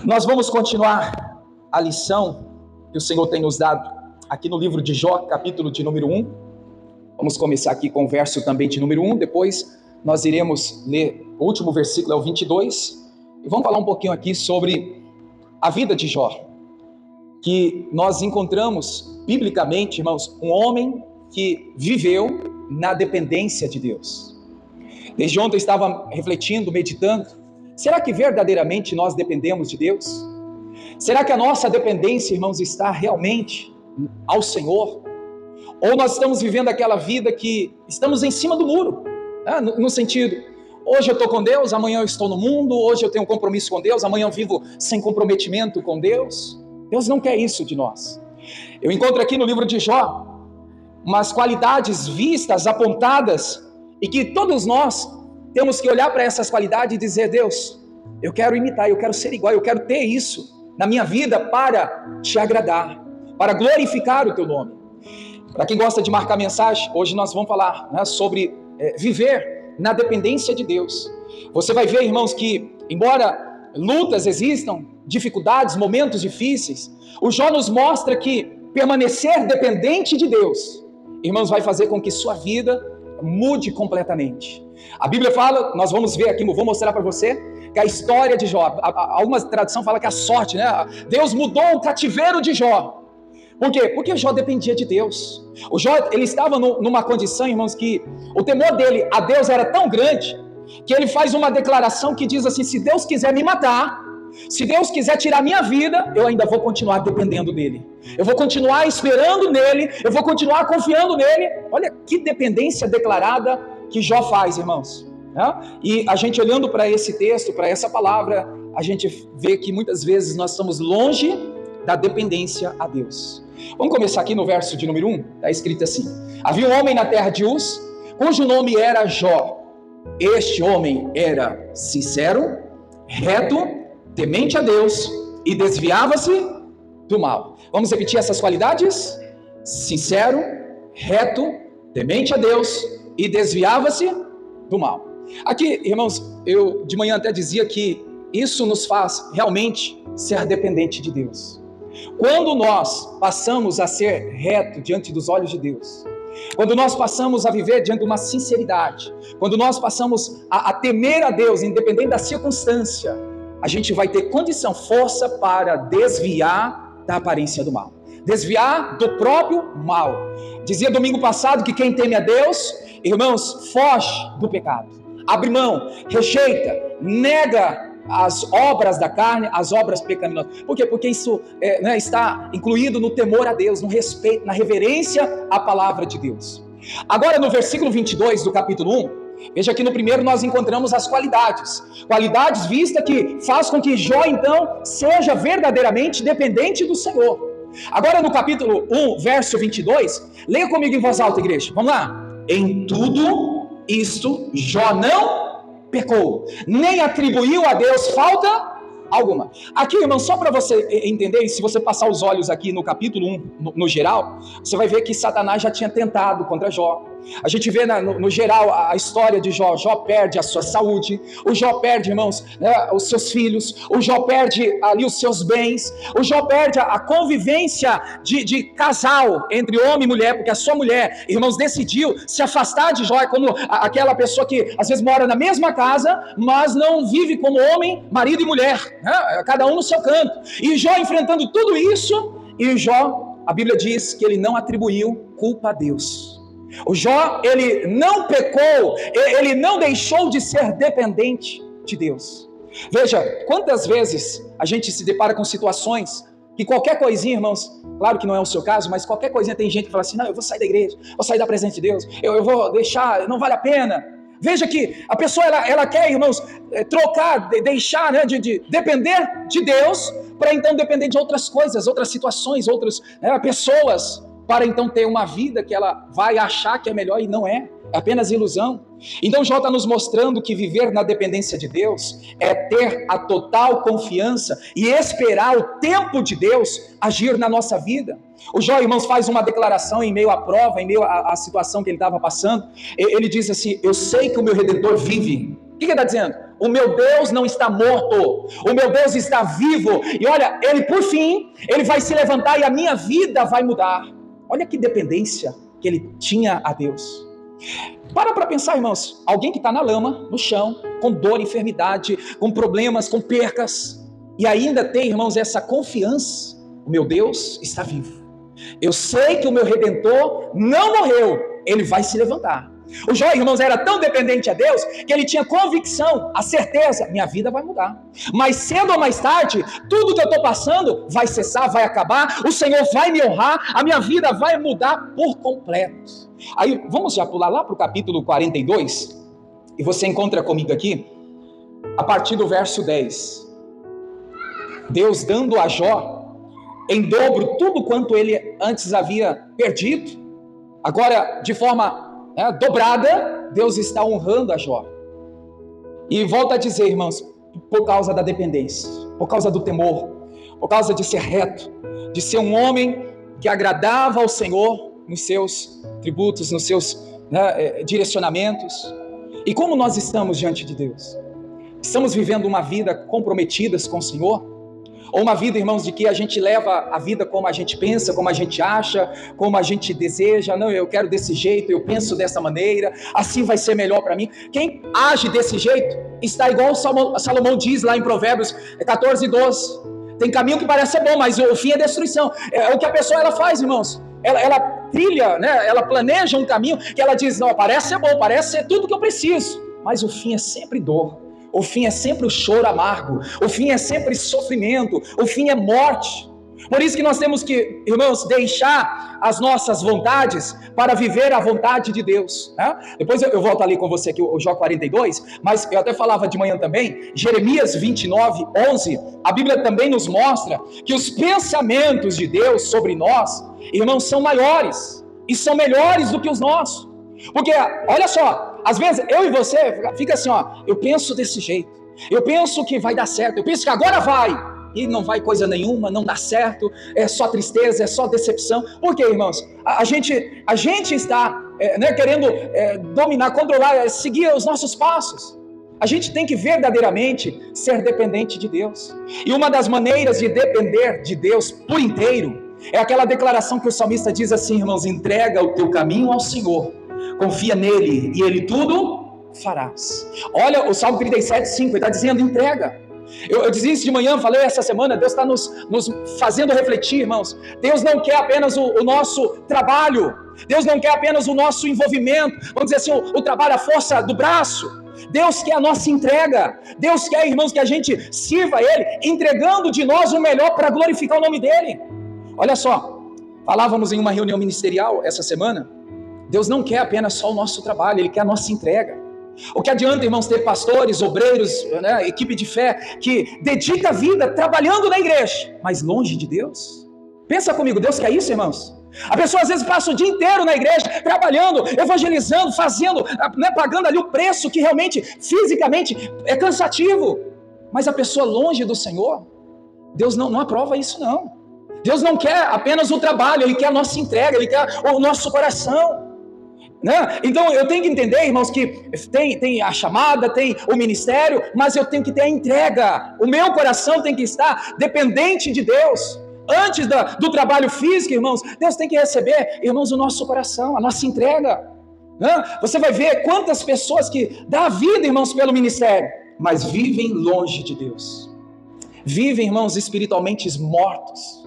Nós vamos continuar a lição que o Senhor tem nos dado aqui no livro de Jó, capítulo de número 1. Vamos começar aqui com o verso também de número 1, depois nós iremos ler o último versículo, é o 22, e vamos falar um pouquinho aqui sobre a vida de Jó, que nós encontramos biblicamente, irmãos, um homem que viveu na dependência de Deus. Desde ontem eu estava refletindo, meditando, será que verdadeiramente nós dependemos de Deus? Será que a nossa dependência, irmãos, está realmente ao Senhor? Ou nós estamos vivendo aquela vida que estamos em cima do muro, né? No sentido, hoje eu estou com Deus, amanhã eu estou no mundo, hoje eu tenho um compromisso com Deus, amanhã eu vivo sem comprometimento com Deus. Deus não quer isso de nós. Eu encontro aqui no livro de Jó umas qualidades vistas, apontadas, e que todos nós temos que olhar para essas qualidades e dizer: Deus, eu quero imitar, eu quero ser igual, eu quero ter isso na minha vida para te agradar, para glorificar o teu nome. Para quem gosta de marcar mensagem, hoje nós vamos falar, né, sobre viver na dependência de Deus. Você vai ver, irmãos, que embora lutas existam, dificuldades, momentos difíceis, o Jó nos mostra que permanecer dependente de Deus, irmãos, vai fazer com que sua vida mude completamente. A Bíblia fala, nós vamos ver aqui, vou mostrar para você, que a história de Jó, alguma tradução fala que a sorte, né? Deus mudou o cativeiro de Jó. Por quê? Porque Jó dependia de Deus. O Jó, ele estava numa condição, irmãos, que o temor dele a Deus era tão grande, que ele faz uma declaração que diz assim: se Deus quiser me matar, se Deus quiser tirar minha vida, eu ainda vou continuar dependendo dele, eu vou continuar esperando nele, eu vou continuar confiando nele. Olha que dependência declarada que Jó faz, irmãos. E a gente olhando para esse texto, para essa palavra, a gente vê que muitas vezes nós estamos longe da dependência a Deus. Vamos começar aqui no verso de número 1, está escrito assim: havia um homem na terra de Uz, cujo nome era Jó. Este homem era sincero, reto, temente a Deus e desviava-se do mal. Vamos repetir essas qualidades? Sincero, reto, temente a Deus e desviava-se do mal. Aqui, irmãos, eu de manhã até dizia que isso nos faz realmente ser dependente de Deus. Quando nós passamos a ser reto diante dos olhos de Deus, quando nós passamos a viver diante de uma sinceridade, quando nós passamos a temer a Deus, independente da circunstância, a gente vai ter condição, força para desviar da aparência do mal, desviar do próprio mal. Dizia domingo passado que quem teme a Deus, irmãos, foge do pecado, abre mão, rejeita, nega as obras da carne, as obras pecaminosas. Por quê? Porque isso está incluído no temor a Deus, no respeito, na reverência à palavra de Deus. Agora no versículo 22 do capítulo 1, veja que no primeiro nós encontramos as qualidades vista que faz com que Jó então seja verdadeiramente dependente do Senhor. Agora no capítulo 1, verso 22, leia comigo em voz alta, igreja, vamos lá. Em tudo isto Jó não pecou, nem atribuiu a Deus falta alguma. Aqui, irmão, só para você entender, e se você passar os olhos aqui no capítulo 1, no geral, você vai ver que Satanás já tinha tentado contra Jó. A gente vê no geral a história de Jó. Jó perde a sua saúde, o Jó perde, irmãos, os seus filhos, o Jó perde ali os seus bens, o Jó perde a convivência de casal entre homem e mulher, porque a sua mulher, irmãos, decidiu se afastar de Jó. É como aquela pessoa que às vezes mora na mesma casa, mas não vive como homem, marido e mulher, né? Cada um no seu canto. E Jó enfrentando tudo isso, e Jó, a Bíblia diz que ele não atribuiu culpa a Deus. O Jó, ele não pecou, ele não deixou de ser dependente de Deus. Veja, quantas vezes a gente se depara com situações que qualquer coisinha, irmãos, claro que não é o seu caso, mas qualquer coisinha tem gente que fala assim: não, eu vou sair da igreja, vou sair da presença de Deus, eu vou deixar, não vale a pena. Veja que a pessoa, ela quer, irmãos, trocar, deixar, né, de depender de Deus, para então depender de outras coisas, outras situações, outras pessoas, para então ter uma vida que ela vai achar que é melhor e não é apenas ilusão. Então Jó está nos mostrando que viver na dependência de Deus é ter a total confiança e esperar o tempo de Deus agir na nossa vida. O Jó, irmãos, faz uma declaração em meio à prova, em meio à situação que ele estava passando. Ele diz assim: eu sei que o meu Redentor vive. O que ele está dizendo? o meu Deus não está morto, o meu Deus está vivo, e olha, Ele por fim, Ele vai se levantar e a minha vida vai mudar. Olha que dependência que ele tinha a Deus. Para pensar, irmãos, alguém que está na lama, no chão, com dor, enfermidade, com problemas, com percas, e ainda tem, irmãos, essa confiança, o meu Deus está vivo, eu sei que o meu Redentor não morreu, Ele vai se levantar. O Jó, irmãos, era tão dependente a Deus, que ele tinha convicção, a certeza, minha vida vai mudar, mas cedo ou mais tarde, tudo que eu estou passando vai cessar, vai acabar, o Senhor vai me honrar, a minha vida vai mudar por completo. Aí, vamos já pular lá para o capítulo 42, e você encontra comigo aqui, a partir do verso 10, Deus dando a Jó, em dobro, tudo quanto ele antes havia perdido, agora de forma dobrada, Deus está honrando a Jó. E volta a dizer, irmãos, por causa da dependência, por causa do temor, por causa de ser reto, de ser um homem que agradava ao Senhor nos seus tributos, nos seus direcionamentos. E como nós estamos diante de Deus? Estamos vivendo uma vida comprometidas com o Senhor? Ou uma vida, irmãos, de que a gente leva a vida como a gente pensa, como a gente acha, como a gente deseja? Não, eu quero desse jeito, eu penso dessa maneira, assim vai ser melhor para mim. Quem age desse jeito está igual Salomão diz lá em Provérbios 14:12. Tem caminho que parece ser bom, mas o fim é destruição. É o que a pessoa ela faz, irmãos. Ela trilha, ela planeja um caminho que ela diz, não, parece ser bom, parece ser tudo que eu preciso, mas o fim é sempre dor. O fim é sempre o choro amargo, o fim é sempre sofrimento, o fim é morte. Por isso que nós temos que, irmãos, deixar as nossas vontades para viver a vontade de Deus, né? Depois eu volto ali com você aqui, o Jó 42, mas eu até falava de manhã também, Jeremias 29:11, a Bíblia também nos mostra que os pensamentos de Deus sobre nós, irmãos, são maiores e são melhores do que os nossos. Porque, olha só, às vezes eu e você fica assim, eu penso desse jeito, eu penso que vai dar certo, eu penso que agora vai, e não vai coisa nenhuma, não dá certo, é só tristeza, é só decepção. Por quê, irmãos? A gente está querendo dominar, controlar, seguir os nossos passos. A gente tem que verdadeiramente ser dependente de Deus, e uma das maneiras de depender de Deus por inteiro, é aquela declaração que o salmista diz assim, irmãos, entrega o teu caminho ao Senhor, confia nele e ele tudo farás. Olha o Salmo 37:5, ele está dizendo entrega. Eu dizia isso de manhã, falei essa semana, Deus está nos fazendo refletir, irmãos. Deus não quer apenas o nosso trabalho, Deus não quer apenas o nosso envolvimento, vamos dizer assim, o trabalho, a força do braço. Deus quer a nossa entrega. Deus quer, irmãos, que a gente sirva a Ele, entregando de nós o melhor para glorificar o nome dEle. Olha só, falávamos em uma reunião ministerial essa semana, Deus não quer apenas só o nosso trabalho, Ele quer a nossa entrega. O que adianta, irmãos, ter pastores, obreiros, equipe de fé, que dedica a vida trabalhando na igreja, mas longe de Deus? Pensa comigo, Deus quer isso, irmãos? A pessoa às vezes passa o dia inteiro na igreja, trabalhando, evangelizando, fazendo, pagando ali o preço que realmente, fisicamente, é cansativo. Mas a pessoa longe do Senhor, Deus não aprova isso não. Deus não quer apenas o trabalho, Ele quer a nossa entrega, Ele quer o nosso coração. Então eu tenho que entender, irmãos, que tem a chamada, tem o ministério, mas eu tenho que ter a entrega. O meu coração tem que estar dependente de Deus. Antes do trabalho físico, irmãos, Deus tem que receber, irmãos, o nosso coração, a nossa entrega. Você vai ver quantas pessoas que dão a vida, irmãos, pelo ministério, mas vivem longe de Deus. Vivem, irmãos, espiritualmente mortos.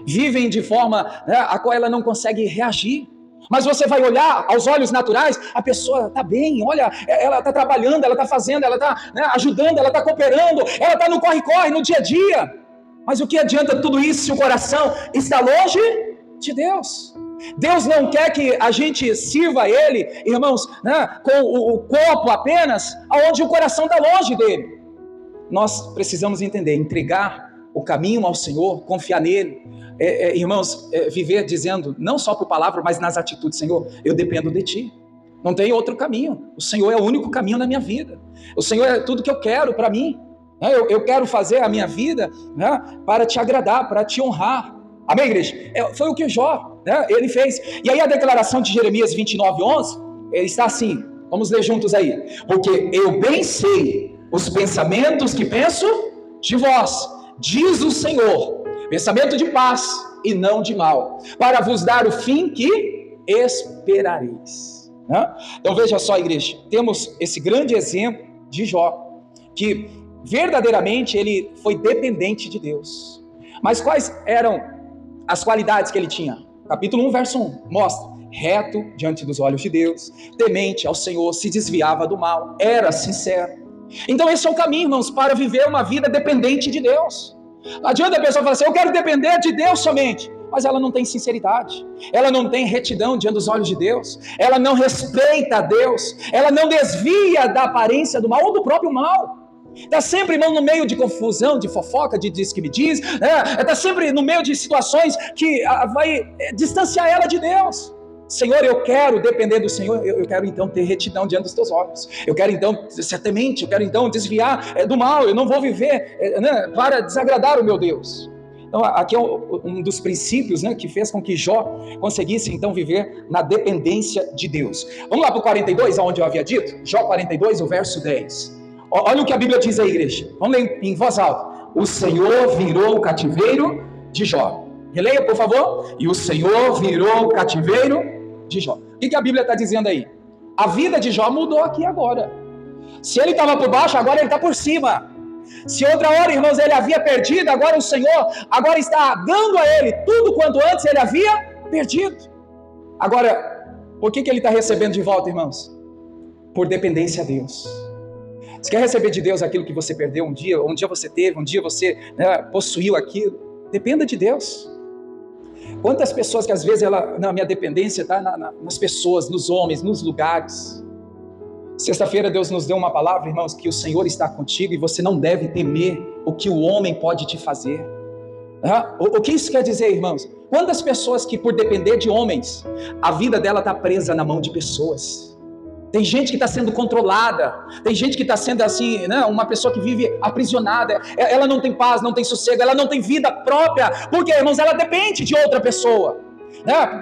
Vivem de forma a qual ela não consegue reagir. Mas você vai olhar aos olhos naturais, a pessoa está bem, olha, ela está trabalhando, ela está fazendo, ela está ajudando, ela está cooperando, ela está no corre-corre, no dia a dia. Mas o que adianta tudo isso se o coração está longe de Deus? Deus não quer que a gente sirva a Ele, irmãos, com o corpo apenas, aonde o coração está longe dEle. Nós precisamos entender, entregar o caminho ao Senhor, confiar nele, irmãos, viver dizendo, não só por palavra, mas nas atitudes, Senhor, eu dependo de Ti, não tem outro caminho, o Senhor é o único caminho na minha vida, o Senhor é tudo que eu quero para mim, eu quero fazer a minha vida para Te agradar, para Te honrar, amém, igreja? Foi o que o Jó, ele fez. E aí a declaração de Jeremias 29:11, ele está assim, vamos ler juntos aí, porque eu bem sei os pensamentos que penso de vós, diz o Senhor, pensamento de paz e não de mal, para vos dar o fim que esperareis. Então veja só, igreja, temos esse grande exemplo de Jó, que verdadeiramente ele foi dependente de Deus. Mas quais eram as qualidades que ele tinha? Capítulo 1, verso 1, mostra: reto diante dos olhos de Deus, temente ao Senhor, se desviava do mal, era sincero. Então esse é o caminho, irmãos, para viver uma vida dependente de Deus. Não adianta a pessoa falar assim: eu quero depender de Deus somente, mas ela não tem sinceridade, ela não tem retidão diante dos olhos de Deus, ela não respeita a Deus, ela não desvia da aparência do mal ou do próprio mal. Está sempre, irmão, no meio de confusão, de fofoca, de diz que me diz, está sempre no meio de situações que vai distanciar ela de Deus. Senhor, eu quero depender do Senhor, eu quero então ter retidão diante dos teus olhos, eu quero então ser temente, eu quero então desviar do mal, eu não vou viver para desagradar o meu Deus. Então aqui é um dos princípios que fez com que Jó conseguisse então viver na dependência de Deus. Vamos lá para o 42, onde eu havia dito, Jó 42, o verso 10. Olha o que a Bíblia diz aí, igreja. Vamos ler em voz alta. O Senhor virou o cativeiro de Jó. Releia, por favor. E o Senhor virou o cativeiro de Jó. O que a Bíblia está dizendo aí? A vida de Jó mudou aqui agora. Se ele estava por baixo, agora ele está por cima. Se outra hora, irmãos, ele havia perdido, agora o Senhor agora está dando a ele tudo quanto antes ele havia perdido. Agora, por que ele está recebendo de volta, irmãos? Por dependência a Deus. Você quer receber de Deus aquilo que você perdeu um dia você teve, um dia você possuiu aquilo? Dependa de Deus. Quantas pessoas que às vezes a minha dependência está nas pessoas, nos homens, nos lugares. Sexta-feira Deus nos deu uma palavra, irmãos, que o Senhor está contigo e você não deve temer o que o homem pode te fazer. O que isso quer dizer, irmãos? Quantas pessoas que por depender de homens, a vida dela está presa na mão de pessoas. Tem gente que está sendo controlada, tem gente que está sendo assim, uma pessoa que vive aprisionada, ela não tem paz, não tem sossego, ela não tem vida própria, porque, irmãos, ela depende de outra pessoa,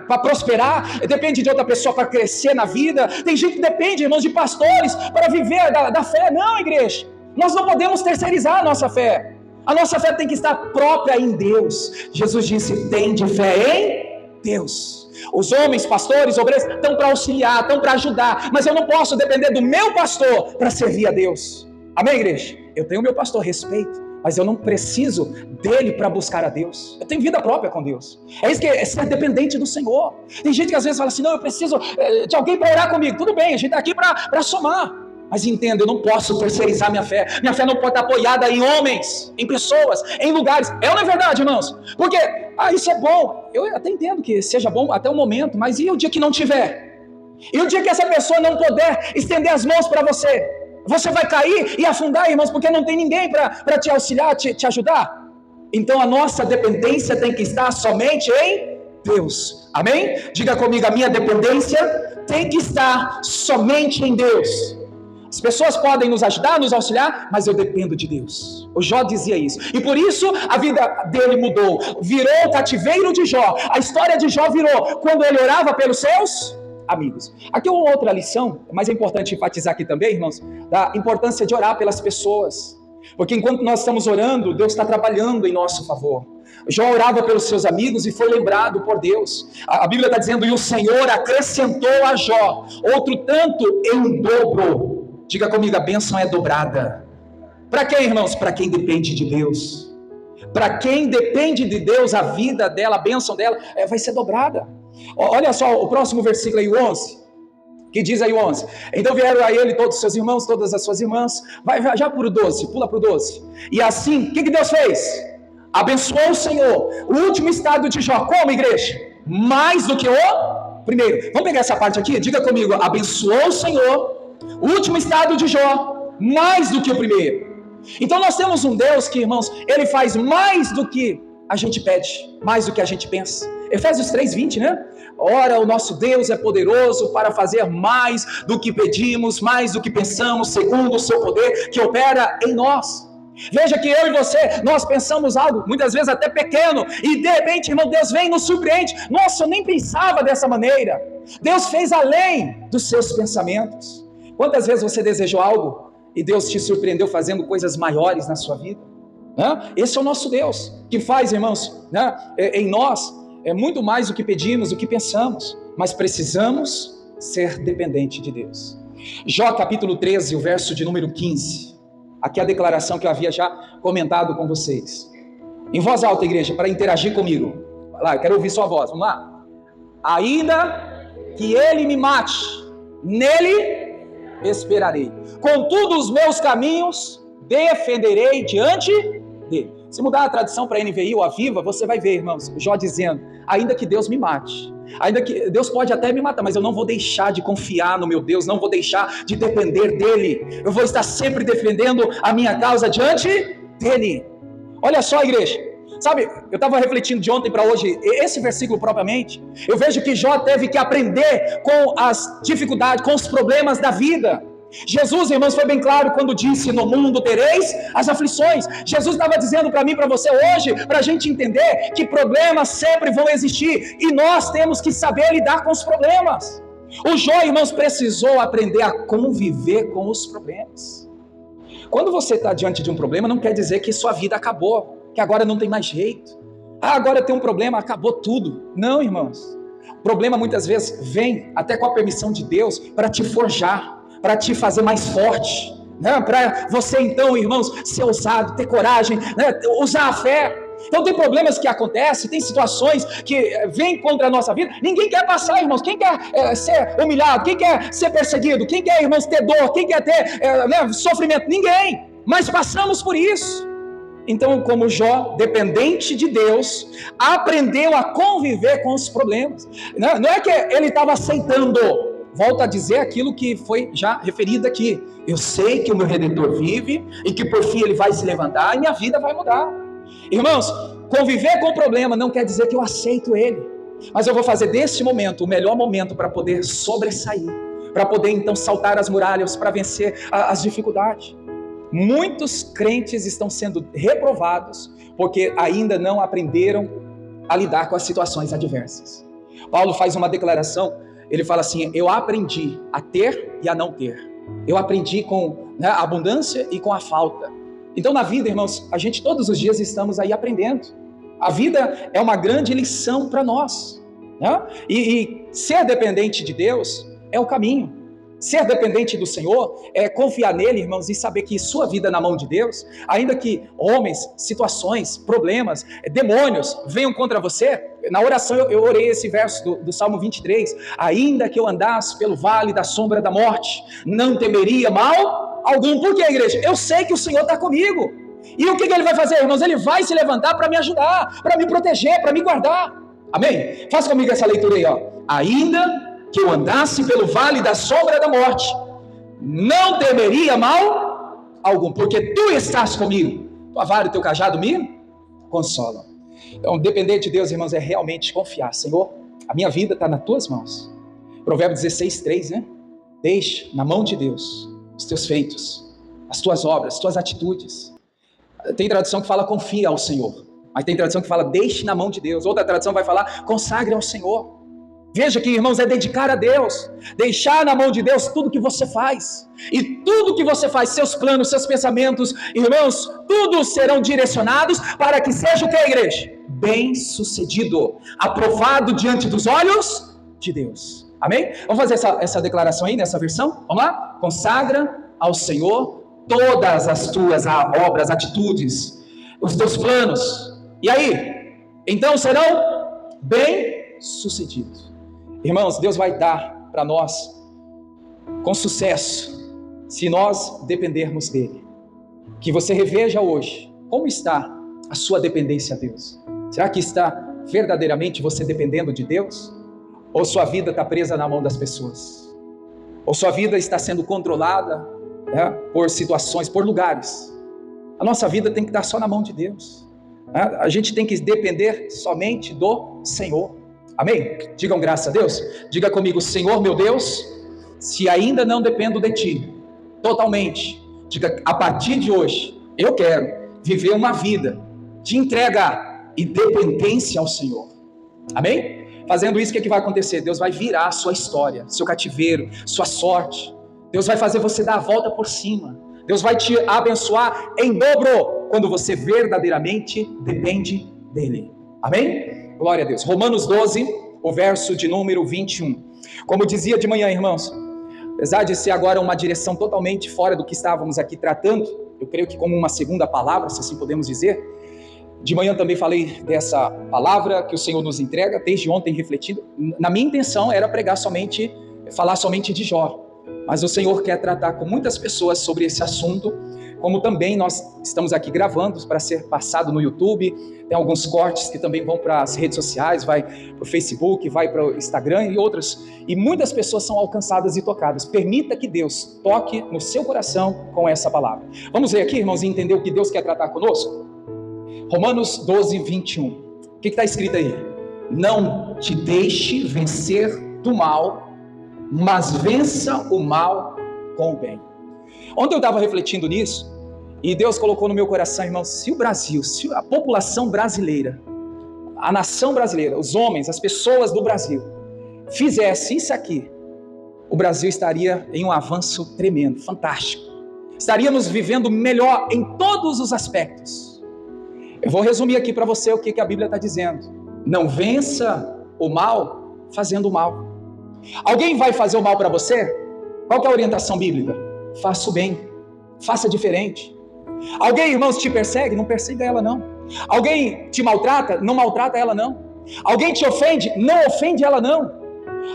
para prosperar, depende de outra pessoa para crescer na vida. Tem gente que depende, irmãos, de pastores para viver da fé. Não, igreja, nós não podemos terceirizar a nossa fé tem que estar própria em Deus. Jesus disse: tende fé em Deus. Os homens, pastores, obreiros, estão para auxiliar, estão para ajudar, mas eu não posso depender do meu pastor para servir a Deus. Amém, igreja? Eu tenho o meu pastor, respeito, mas eu não preciso dele para buscar a Deus. Eu tenho vida própria com Deus. É isso que é ser dependente do Senhor. Tem gente que às vezes fala assim: não, eu preciso de alguém para orar comigo. Tudo bem, a gente está aqui para somar. Mas entenda, eu não posso terceirizar minha fé. Minha fé não pode estar apoiada em homens, em pessoas, em lugares. Não é verdade, irmãos? Porque, isso é bom. Eu até entendo que seja bom até o momento, mas e o dia que não tiver? E o dia que essa pessoa não puder estender as mãos para você? Você vai cair e afundar, irmãos, porque não tem ninguém para te auxiliar, te ajudar. Então a nossa dependência tem que estar somente em Deus. Amém? Diga comigo: a minha dependência tem que estar somente em Deus. As pessoas podem nos ajudar, nos auxiliar, mas eu dependo de Deus. O Jó dizia isso. E por isso a vida dele mudou. Virou o cativeiro de Jó. A história de Jó virou quando ele orava pelos seus amigos. Aqui é uma outra lição, mas é importante enfatizar aqui também, irmãos, da importância de orar pelas pessoas. Porque enquanto nós estamos orando, Deus está trabalhando em nosso favor. Jó orava pelos seus amigos e foi lembrado por Deus. A Bíblia está dizendo: e o Senhor acrescentou a Jó outro tanto em dobro. Diga comigo: a bênção é dobrada. Para quem, irmãos? Para quem depende de Deus. Para quem depende de Deus, a vida dela, a bênção dela vai ser dobrada. Olha só o próximo versículo aí, o 11. Que diz aí o 11: então vieram a ele todos os seus irmãos, todas as suas irmãs. Vai já para o 12, pula para o 12. E assim, o que Deus fez? Abençoou o Senhor o último estado de Jó. Como, igreja? Mais do que o primeiro. Vamos pegar essa parte aqui? Diga comigo: abençoou o Senhor o último estado de Jó, mais do que o primeiro. Então nós temos um Deus que, irmãos, ele faz mais do que a gente pede, mais do que a gente pensa. Efésios 3:20, Ora, o nosso Deus é poderoso para fazer mais do que pedimos, mais do que pensamos, segundo o seu poder que opera em nós. Veja que eu e você, nós pensamos algo, muitas vezes até pequeno, e de repente, irmão, Deus vem e nos surpreende. Nossa, eu nem pensava dessa maneira. Deus fez além dos seus pensamentos. Quantas vezes você desejou algo e Deus te surpreendeu fazendo coisas maiores na sua vida? Esse é o nosso Deus, que faz, irmãos, em nós, muito mais do que pedimos, do que pensamos, mas precisamos ser dependentes de Deus. Jó capítulo 13, o verso de número 15, aqui é a declaração que eu havia já comentado com vocês, em voz alta, igreja, para interagir comigo. Vai lá, eu quero ouvir sua voz, vamos lá. Ainda que ele me mate, nele esperarei, contudo os meus caminhos defenderei diante dele. Se mudar a tradução para NVI ou a Viva, você vai ver, irmãos, Jó dizendo, ainda que Deus me mate, ainda que Deus pode até me matar, mas eu não vou deixar de confiar no meu Deus, não vou deixar de depender dele, eu vou estar sempre defendendo a minha causa diante dele. Olha só, igreja, sabe, eu estava refletindo de ontem para hoje, esse versículo propriamente, eu vejo que Jó teve que aprender com as dificuldades, com os problemas da vida. Jesus, irmãos, foi bem claro quando disse, no mundo tereis as aflições. Jesus estava dizendo para mim, para você hoje, para a gente entender que problemas sempre vão existir, e nós temos que saber lidar com os problemas. O Jó, irmãos, precisou aprender a conviver com os problemas. Quando você está diante de um problema, não quer dizer que sua vida acabou, que agora não tem mais jeito. Agora tem um problema, acabou tudo. Não, irmãos. O problema muitas vezes vem até com a permissão de Deus para te forjar, para te fazer mais forte, para você então, irmãos, ser ousado, ter coragem, usar a fé. Então tem problemas que acontecem, tem situações que vêm contra a nossa vida, ninguém quer passar, irmãos, quem quer ser humilhado, quem quer ser perseguido, quem quer, irmãos, ter dor, quem quer ter sofrimento, ninguém, mas passamos por isso. Então, como Jó, dependente de Deus, aprendeu a conviver com os problemas. Não é que ele estava aceitando. Volto a dizer aquilo que foi já referido aqui. Eu sei que o meu Redentor vive e que por fim ele vai se levantar e minha vida vai mudar. Irmãos, conviver com o problema não quer dizer que eu aceito ele, mas eu vou fazer desse momento o melhor momento para poder sobressair, para poder então saltar as muralhas, para vencer as dificuldades. Muitos crentes estão sendo reprovados porque ainda não aprenderam a lidar com as situações adversas. Paulo faz uma declaração. Ele fala assim, eu aprendi a ter e a não ter. Eu aprendi com a abundância e com a falta. Então na vida, irmãos, a gente todos os dias estamos aí aprendendo. A vida é uma grande lição para nós. E ser dependente de Deus é o caminho. Ser dependente do Senhor é confiar nele, irmãos, e saber que sua vida é na mão de Deus, ainda que homens, situações, problemas, demônios venham contra você. Na oração eu orei esse verso do Salmo 23, ainda que eu andasse pelo vale da sombra da morte, não temeria mal algum. Por que, igreja? Eu sei que o Senhor está comigo. E o que ele vai fazer, irmãos? Ele vai se levantar para me ajudar, para me proteger, para me guardar. Amém? Faça comigo essa leitura aí, ó. Ainda que eu andasse pelo vale da sombra da morte, não temeria mal algum, porque tu estás comigo, tua vara e teu cajado me consolam. Então, depender de Deus, irmãos, é realmente confiar. Senhor, a minha vida está nas tuas mãos. Provérbios 16:3, né? Deixa na mão de Deus os teus feitos, as tuas obras, as tuas atitudes. Tem tradução que fala confia ao Senhor, mas tem tradução que fala deixe na mão de Deus. Outra tradução vai falar consagre ao Senhor. Veja que, irmãos, é dedicar a Deus, deixar na mão de Deus tudo que você faz, e tudo que você faz, seus planos, seus pensamentos, irmãos, tudo serão direcionados para que seja o que, igreja? Bem sucedido, aprovado diante dos olhos de Deus, amém? Vamos fazer essa declaração aí, nessa versão, vamos lá? Consagra ao Senhor todas as tuas obras, atitudes, os teus planos, e aí, então serão bem sucedidos. Irmãos, Deus vai dar para nós com sucesso, se nós dependermos dEle. Que você reveja hoje, como está a sua dependência a Deus? Será que está verdadeiramente você dependendo de Deus? Ou sua vida está presa na mão das pessoas? Ou sua vida está sendo controlada por situações, por lugares? A nossa vida tem que estar só na mão de Deus. A gente tem que depender somente do Senhor. Amém? Digam graças a Deus. Diga comigo, Senhor meu Deus, se ainda não dependo de Ti, totalmente, diga, a partir de hoje, eu quero viver uma vida de entrega e dependência ao Senhor. Amém? Fazendo isso, o que vai acontecer? Deus vai virar a sua história, seu cativeiro, sua sorte. Deus vai fazer você dar a volta por cima. Deus vai te abençoar em dobro quando você verdadeiramente depende dele. Amém? Glória a Deus. Romanos 12, o verso de número 21. Como dizia de manhã, irmãos, apesar de ser agora uma direção totalmente fora do que estávamos aqui tratando, eu creio que como uma segunda palavra, se assim podemos dizer, de manhã também falei dessa palavra que o Senhor nos entrega, desde ontem refletindo. Na minha intenção era falar somente de Jó, mas o Senhor quer tratar com muitas pessoas sobre esse assunto, como também nós estamos aqui gravando para ser passado no YouTube, tem alguns cortes que também vão para as redes sociais, vai para o Facebook, vai para o Instagram e outros, e muitas pessoas são alcançadas e tocadas. Permita que Deus toque no seu coração com essa palavra. Vamos ver aqui, irmãos, e entender o que Deus quer tratar conosco? Romanos 12, 21. O que está escrito aí? Não te deixe vencer do mal, mas vença o mal com o bem. Ontem eu estava refletindo nisso, e Deus colocou no meu coração, irmão, se o Brasil, se a população brasileira, a nação brasileira, os homens, as pessoas do Brasil, fizesse isso aqui, o Brasil estaria em um avanço tremendo, fantástico. Estaríamos vivendo melhor em todos os aspectos. Eu vou resumir aqui para você o que a Bíblia está dizendo. Não vença o mal fazendo o mal. Alguém vai fazer o mal para você? Qual que é a orientação bíblica? Faça o bem, faça diferente. Alguém, irmãos, te persegue? Não persiga ela não. Alguém te maltrata? Não maltrata ela não. Alguém te ofende? Não ofende ela não.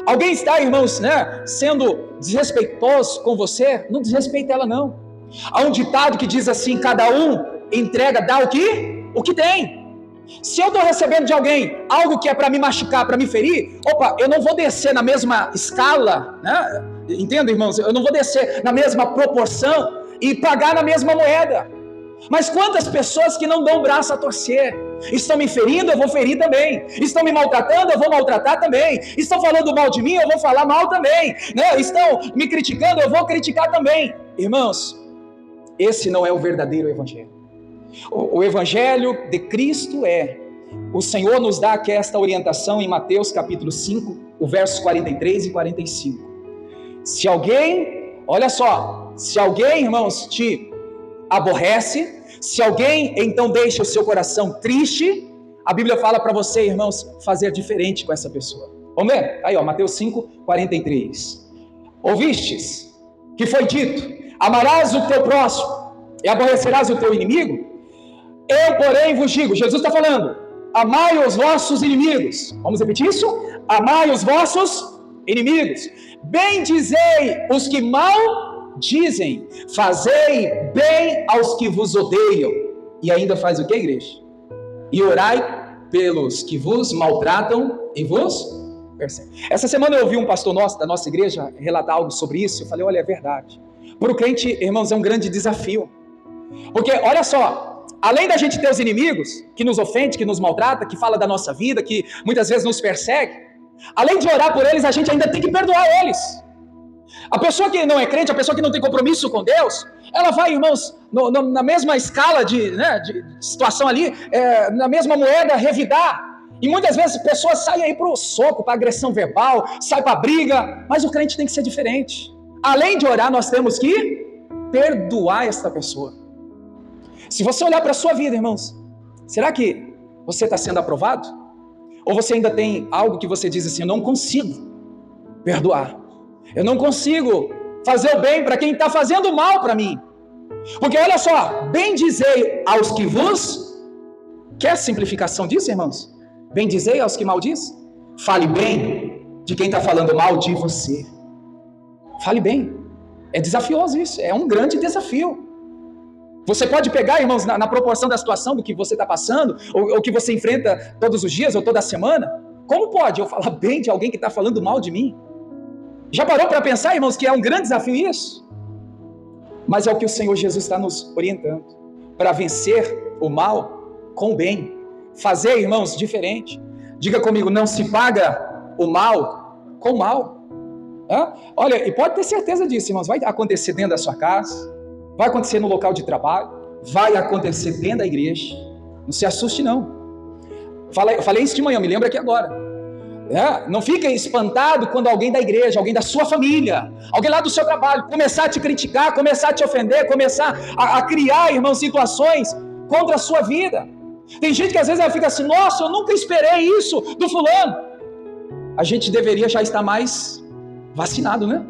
Alguém está, irmãos, sendo desrespeitoso com você? Não desrespeita ela não. Há um ditado que diz assim: cada um entrega, dá o que tem. Se eu estou recebendo de alguém algo que é para me machucar, para me ferir, eu não vou descer na mesma escala, entenda, irmãos, eu não vou descer na mesma proporção e pagar na mesma moeda. Mas quantas pessoas que não dão o braço a torcer, estão me ferindo, eu vou ferir também, estão me maltratando, eu vou maltratar também, estão falando mal de mim, eu vou falar mal também, estão me criticando, eu vou criticar também. Irmãos, esse não é o verdadeiro evangelho. O evangelho de Cristo o Senhor nos dá aqui esta orientação em Mateus capítulo 5, o verso 43 e 45. Se alguém, olha só, se alguém, irmãos, te aborrece, se alguém então deixa o seu coração triste, a Bíblia fala para você, irmãos, fazer diferente com essa pessoa. Vamos ver? Aí, Mateus 5, 43. Ouvistes que foi dito: amarás o teu próximo e aborrecerás o teu inimigo? Eu, porém, vos digo, Jesus está falando, amai os vossos inimigos. Vamos repetir isso? Amai os vossos inimigos. Bendizei os que mal dizem, fazei bem aos que vos odeiam. E ainda faz o que, igreja? E orai pelos que vos maltratam e vos perseguem. Essa semana eu ouvi um pastor nosso, da nossa igreja, relatar algo sobre isso. Eu falei, olha, é verdade. Para o crente, irmãos, é um grande desafio. Porque, olha só, além da gente ter os inimigos, que nos ofende, que nos maltrata, que fala da nossa vida, que muitas vezes nos persegue, além de orar por eles, a gente ainda tem que perdoar eles. A pessoa que não é crente, a pessoa que não tem compromisso com Deus, ela vai, irmãos, na mesma escala de situação ali, na mesma moeda, revidar. E muitas vezes pessoas saem aí para o soco, para agressão verbal, saem para a briga, mas o crente tem que ser diferente. Além de orar, nós temos que perdoar esta pessoa. Se você olhar para a sua vida, irmãos, será que você está sendo aprovado? Ou você ainda tem algo que você diz assim: eu não consigo perdoar, eu não consigo fazer o bem para quem está fazendo mal para mim? Porque olha só, bendizei aos que vos... Quer simplificação disso, irmãos? Bendizei aos que maldizem? Fale bem de quem está falando mal de você. Fale bem. É desafioso isso, é um grande desafio. Você pode pegar, irmãos, na proporção da situação do que você está passando, ou que você enfrenta todos os dias, ou toda semana. Como pode eu falar bem de alguém que está falando mal de mim? Já parou para pensar, irmãos, que é um grande desafio isso? Mas é o que o Senhor Jesus está nos orientando, para vencer o mal com o bem. Fazer, irmãos, diferente. Diga comigo, não se paga o mal com o mal. Olha, e pode ter certeza disso, irmãos, vai acontecer dentro da sua casa, vai acontecer no local de trabalho, vai acontecer dentro da igreja. Não se assuste não. Eu falei isso de manhã, me lembra aqui agora. Não fica espantado quando alguém da igreja, alguém da sua família, alguém lá do seu trabalho, começar a te criticar, começar a te ofender, começar a criar, irmãos, situações contra a sua vida. Tem gente que às vezes ela fica assim: nossa, eu nunca esperei isso do fulano. A gente deveria já estar mais vacinado, né?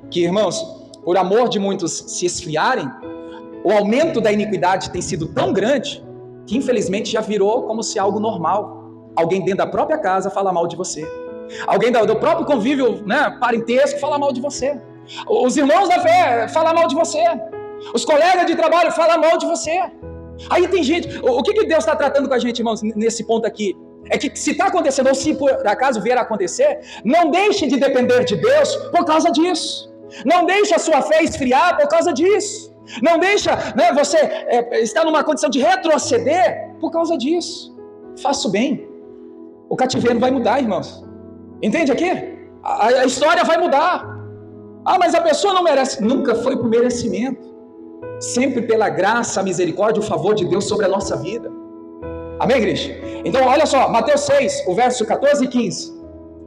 Que, irmãos, por amor de muitos se esfriarem, o aumento da iniquidade tem sido tão grande que infelizmente já virou como se algo normal. Alguém dentro da própria casa fala mal de você. Alguém do próprio convívio, né, parentesco fala mal de você. Os irmãos da fé falam mal de você. Os colegas de trabalho falam mal de você. Aí tem gente... O que Deus está tratando com a gente, irmãos, nesse ponto aqui? É que se está acontecendo, ou se por acaso vier a acontecer, não deixe de depender de Deus por causa disso. Não deixe a sua fé esfriar por causa disso. Não deixa, né, você estar numa condição de retroceder por causa disso. Faça o bem. O cativeiro vai mudar, irmãos. Entende aqui? A história vai mudar. Ah, mas a pessoa não merece. Nunca foi por merecimento. Sempre pela graça, a misericórdia, o favor de Deus sobre a nossa vida. Amém, igreja? Então, olha só, Mateus 6, o verso 14 e 15.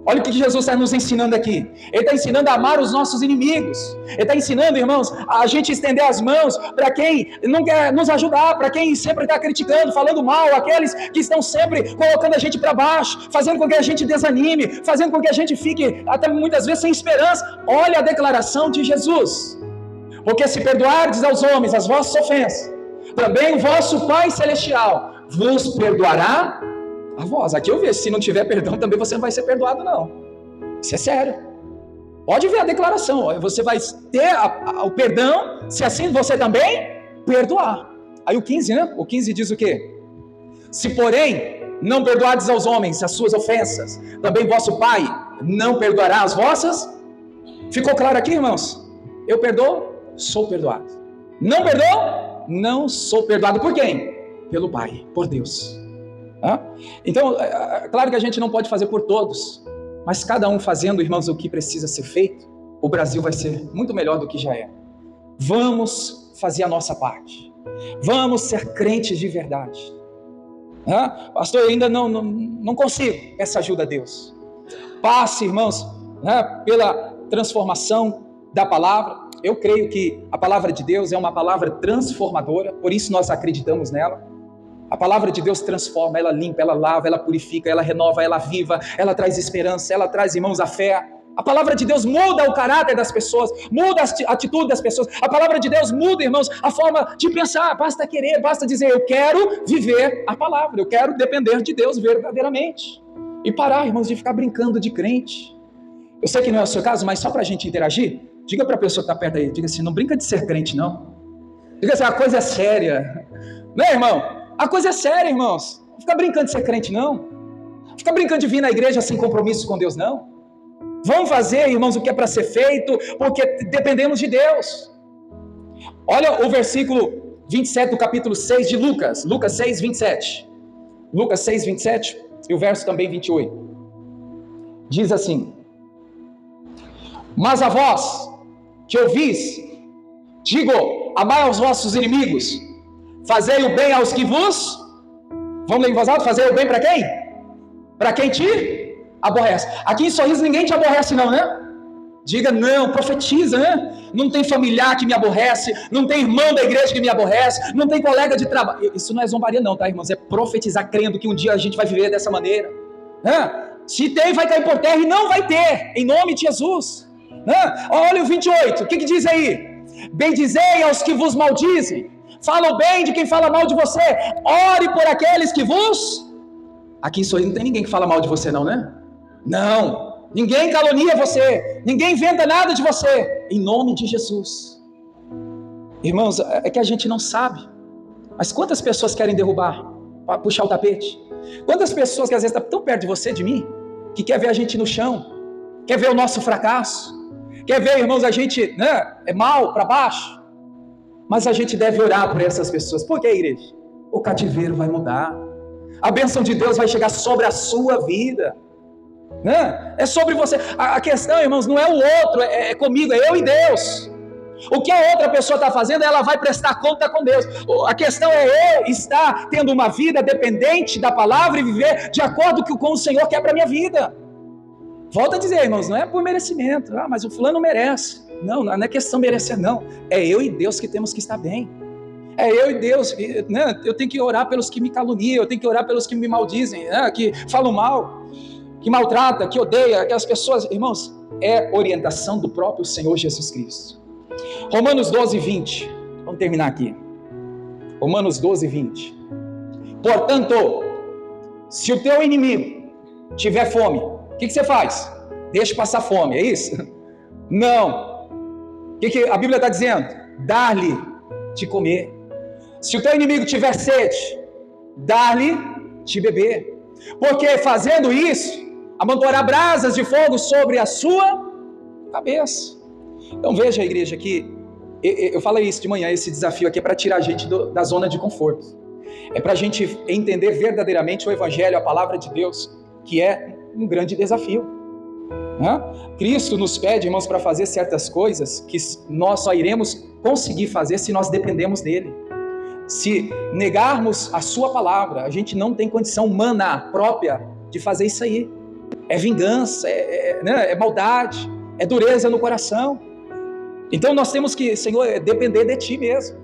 Olha o que Jesus está nos ensinando aqui. Ele está ensinando a amar os nossos inimigos. Ele está ensinando, irmãos, a gente estender as mãos para quem não quer nos ajudar, para quem sempre está criticando, falando mal, aqueles que estão sempre colocando a gente para baixo, fazendo com que a gente desanime, fazendo com que a gente fique até muitas vezes sem esperança. Olha a declaração de Jesus. Porque se perdoardes aos homens as vossas ofensas, também o vosso Pai Celestial vos perdoará a vós. Aqui eu vejo, se não tiver perdão, também você não vai ser perdoado, não. Isso é sério. Pode ver a declaração. Você vai ter o perdão, se assim você também perdoar. Aí o 15, né? O 15 diz o quê? Se, porém, não perdoardes aos homens as suas ofensas, também vosso Pai não perdoará as vossas. Ficou claro aqui, irmãos? Eu perdoo, sou perdoado. Não perdoo, não sou perdoado. Por quem? Pelo Pai, por Deus. Então, claro que a gente não pode fazer por todos, mas cada um fazendo, irmãos, o que precisa ser feito, o Brasil vai ser muito melhor do que já é. Vamos fazer a nossa parte. Vamos ser crentes de verdade. Pastor, eu ainda não consigo. Peça ajuda a Deus. Passe, irmãos, pela transformação da palavra. Eu creio que a palavra de Deus é uma palavra transformadora, por isso nós acreditamos nela. A palavra de Deus transforma, ela limpa, ela lava, ela purifica, ela renova, ela aviva, ela traz esperança, ela traz, irmãos, a fé. A palavra de Deus muda o caráter das pessoas, muda a atitude das pessoas. A palavra de Deus muda, irmãos, a forma de pensar. Basta querer, basta dizer: eu quero viver a palavra, eu quero depender de Deus verdadeiramente. E parar, irmãos, de ficar brincando de crente. Eu sei que não é o seu caso, mas só para a gente interagir, diga para a pessoa que está perto aí, diga assim: não brinca de ser crente, não. Diga assim: a coisa é séria. Não é, irmão? A coisa é séria, irmãos. Não fica brincando de ser crente, não. Não fica brincando de vir na igreja sem compromisso com Deus, não. Vamos fazer, irmãos, o que é para ser feito, porque dependemos de Deus. Olha o versículo 27 do capítulo 6 de Lucas. Lucas 6, 27. Lucas 6, 27 e o verso também 28. Diz assim: mas a vós que ouvis, digo, amai aos vossos inimigos, fazei o bem aos que vos... Vamos ler em voz alta? Fazei o bem para quem? Para quem te aborrece. Aqui em Sorriso ninguém te aborrece não, né? Diga não, profetiza, né? Não tem familiar que me aborrece, não tem irmão da igreja que me aborrece, não tem colega de trabalho. Isso não é zombaria não, tá, irmãos? É profetizar crendo que um dia a gente vai viver dessa maneira. Se tem, vai cair por terra e não vai ter, em nome de Jesus. Olha o 28, o que diz aí? Bendizei aos que vos maldizem. Fala o bem de quem fala mal de você. Ore por aqueles que vos... Aqui em Sorriso não tem ninguém que fala mal de você não, né? Não. Ninguém calunia você. Ninguém inventa nada de você. Em nome de Jesus. Irmãos, é que a gente não sabe. Mas quantas pessoas querem derrubar? Para puxar o tapete? Quantas pessoas que às vezes estão tão perto de você, de mim, que quer ver a gente no chão? Quer ver o nosso fracasso? Quer ver, irmãos, a gente mal para baixo? Mas a gente deve orar por essas pessoas. Por que, igreja? O cativeiro vai mudar. A bênção de Deus vai chegar sobre a sua vida. É sobre você. A questão, irmãos, não é o outro, é comigo, é eu e Deus. O que a outra pessoa está fazendo, ela vai prestar conta com Deus. A questão é eu estar tendo uma vida dependente da palavra e viver de acordo com o Senhor quer para a minha vida. Volto a dizer, irmãos, não é por merecimento. Mas o fulano merece. Não é questão de merecer, não. É eu e Deus que temos que estar bem. É eu e Deus, né? Eu tenho que orar pelos que me caluniam, eu tenho que orar pelos que me maldizem, né? Que falam mal, que maltrata, que odeia, aquelas pessoas. Irmãos, é orientação do próprio Senhor Jesus Cristo. Romanos 12, 20. Vamos terminar aqui. Romanos 12, 20. Portanto, se o teu inimigo tiver fome, o que você faz? Deixa passar fome, é isso? Não. O que a Bíblia está dizendo? Dar-lhe de comer. Se o teu inimigo tiver sede, dar-lhe de beber. Porque fazendo isso, amontoará brasas de fogo sobre a sua cabeça. Então veja, igreja, que eu falei isso de manhã, esse desafio aqui é para tirar a gente da zona de conforto. É para a gente entender verdadeiramente o Evangelho, a palavra de Deus, que é um grande desafio. Cristo nos pede, irmãos, para fazer certas coisas que nós só iremos conseguir fazer se nós dependemos dele. Se negarmos a sua palavra, a gente não tem condição humana própria de fazer isso aí. É vingança, é maldade, é dureza no coração. Então nós temos que, Senhor, depender de Ti mesmo.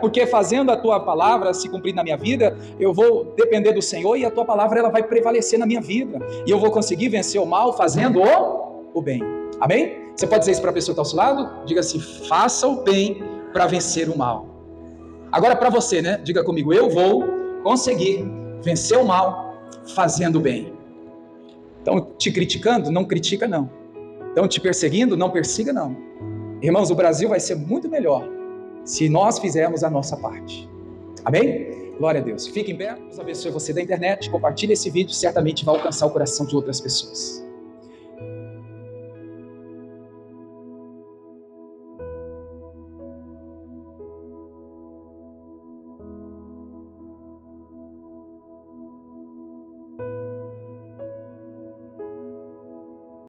Porque fazendo a Tua palavra se cumprir na minha vida, eu vou depender do Senhor e a Tua palavra ela vai prevalecer na minha vida. E eu vou conseguir vencer o mal fazendo o bem. Amém? Você pode dizer isso para a pessoa que está ao seu lado? Diga assim, faça o bem para vencer o mal. Agora para você, né? Diga comigo, eu vou conseguir vencer o mal fazendo o bem. Então, te criticando, não critica não. Então, te perseguindo, não persiga não. Irmãos, o Brasil vai ser muito melhor se nós fizermos a nossa parte. Amém? Glória a Deus. Fique em pé. Deus abençoe você da internet. Compartilhe esse vídeo, certamente vai alcançar o coração de outras pessoas.